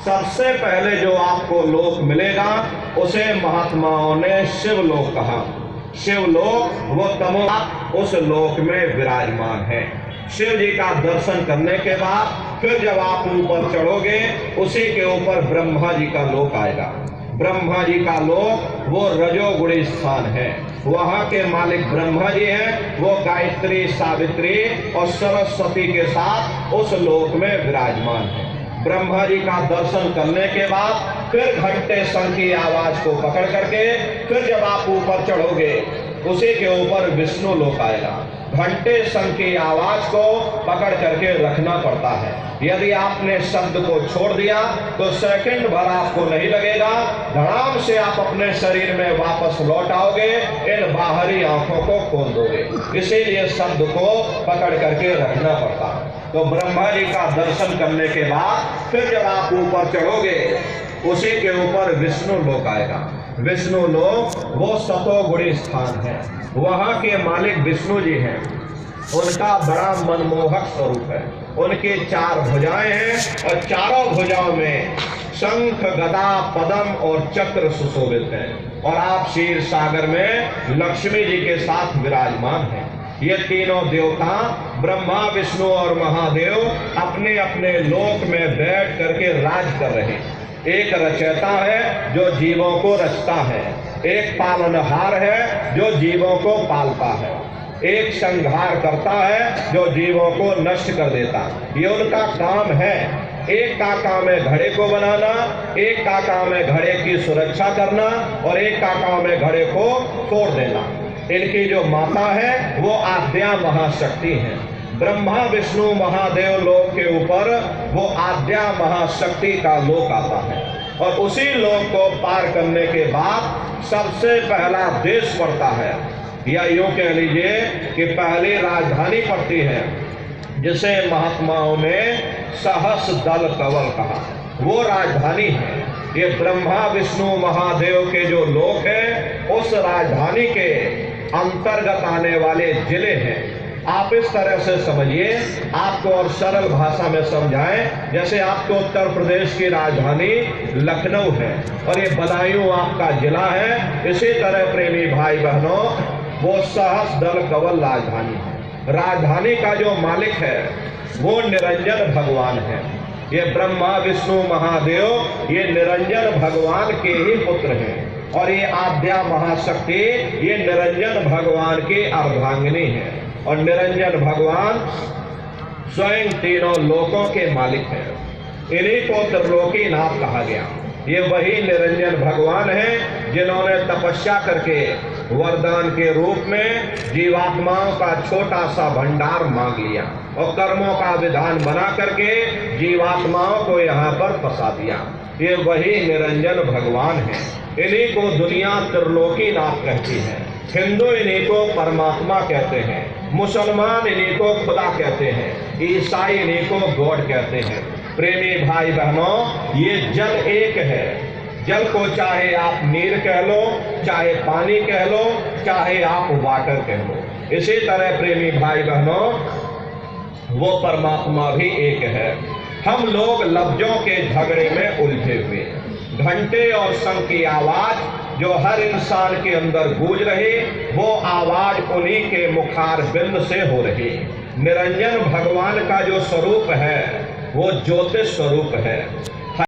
सबसे पहले जो आपको लोक मिलेगा उसे महात्माओं ने शिवलोक कहा। शिवलोक वो तमो उस लोक में विराजमान है। शिव जी का दर्शन करने के बाद फिर जब आप ऊपर चढ़ोगे उसी के ऊपर ब्रह्मा जी का लोक आएगा। ब्रह्मा जी का लोक वो रजोगुणी स्थान है। वहां के मालिक ब्रह्मा जी हैं। वो गायत्री, सावित्री और सरस्वती के साथ उस लोक में विराजमान है। ब्रह्मा जी का दर्शन करने के बाद फिर घंटे शंख की आवाज को पकड़ करके फिर जब आप ऊपर चढ़ोगे उसी के ऊपर विष्णु लोक आएगा। घंटे शंख की आवाज को पकड़ करके रखना पड़ता है। यदि आपने शब्द को छोड़ दिया तो सेकंड भर आपको नहीं लगेगा, धड़ाम से आप अपने शरीर में वापस लौट आओगे, इन बाहरी आंखों को खोल दोगे। इसीलिए शब्द को पकड़ करके रखना पड़ता है। तो ब्रह्मा जी का दर्शन करने के बाद फिर जब आप ऊपर चढ़ोगे उसी के ऊपर विष्णु लोक आएगा। विष्णु लोक वो सतोगुणी स्थान है। वहां के मालिक विष्णु जी हैं। उनका बड़ा मनमोहक स्वरूप है। उनकी 4 भुजाएं हैं और चारों भुजाओं में शंख, गदा, पद्म और चक्र सुशोभित हैं। और आप क्षीर सागर में लक्ष्मी जी के साथ विराजमान हैं। ये तीनों देवता ब्रह्मा, विष्णु और महादेव अपने अपने लोक में बैठ करके राज कर रहे हैं। एक रचयिता है जो जीवों को रचता है, एक पालनहार है जो जीवों को पालता है, एक संहार करता है जो जीवों को नष्ट कर देता। ये उनका काम है। एक का काम है घड़े को बनाना, एक का काम है घड़े की सुरक्षा करना और एक का काम है घड़े को तोड़ देना। इनकी जो माता है वो आद्या महाशक्ति है। ब्रह्मा, विष्णु, महादेव लोक के ऊपर वो आद्या महाशक्ति का लोक आता है। और उसी लोक को पार करने के बाद सबसे पहला देश पड़ता है, या यूं कह लीजिए कि पहली राजधानी पड़ती है, जिसे महात्माओं ने सहस दल कवल कहा। वो राजधानी है। ये ब्रह्मा, विष्णु, महादेव के जो लोक है उस राजधानी के अंतर्गत आने वाले जिले हैं। आप इस तरह से समझिए, आपको और सरल भाषा में समझाएं, जैसे आपको उत्तर प्रदेश की राजधानी लखनऊ है और ये बदायूं आपका जिला है। इसी तरह प्रेमी भाई बहनों वो सहस दल कवल राजधानी है। राजधानी का जो मालिक है वो निरंजन भगवान है। ये ब्रह्मा, विष्णु, महादेव ये निरंजन भगवान के ही पुत्र हैं। और ये आद्या महाशक्ति ये निरंजन भगवान की अर्धांगिनी है। और निरंजन भगवान स्वयं तीनों लोकों के मालिक हैं। इन्हीं को त्रिलोकी नाथ कहा गया। ये वही निरंजन भगवान हैं जिन्होंने तपस्या करके वरदान के रूप में जीवात्माओं का छोटा सा भंडार मांग लिया और कर्मों का विधान बना करके जीवात्माओं को यहाँ पर फंसा दिया। ये वही निरंजन भगवान हैं। इन्हीं को दुनिया त्रिलोकी नाथ कहती है। हिंदू इन्हीं को परमात्मा कहते हैं, मुसलमान इन्हीं को खुदा कहते हैं, ईसाई इन्हीं को गॉड कहते हैं। प्रेमी भाई बहनों ये जल एक है। जल को चाहे आप नीर कह लो, चाहे पानी कह लो, चाहे आप वाटर कह लो। इसी तरह प्रेमी भाई बहनों वो परमात्मा भी एक है। हम लोग लफ्जों के झगड़े में उलझे हुए। घंटे और शंख की आवाज जो हर इंसान के अंदर गूंज रही वो आवाज उन्हीं के मुखार बिंद से हो रही। निरंजन भगवान का जो स्वरूप है वो ज्योतिष स्वरूप है।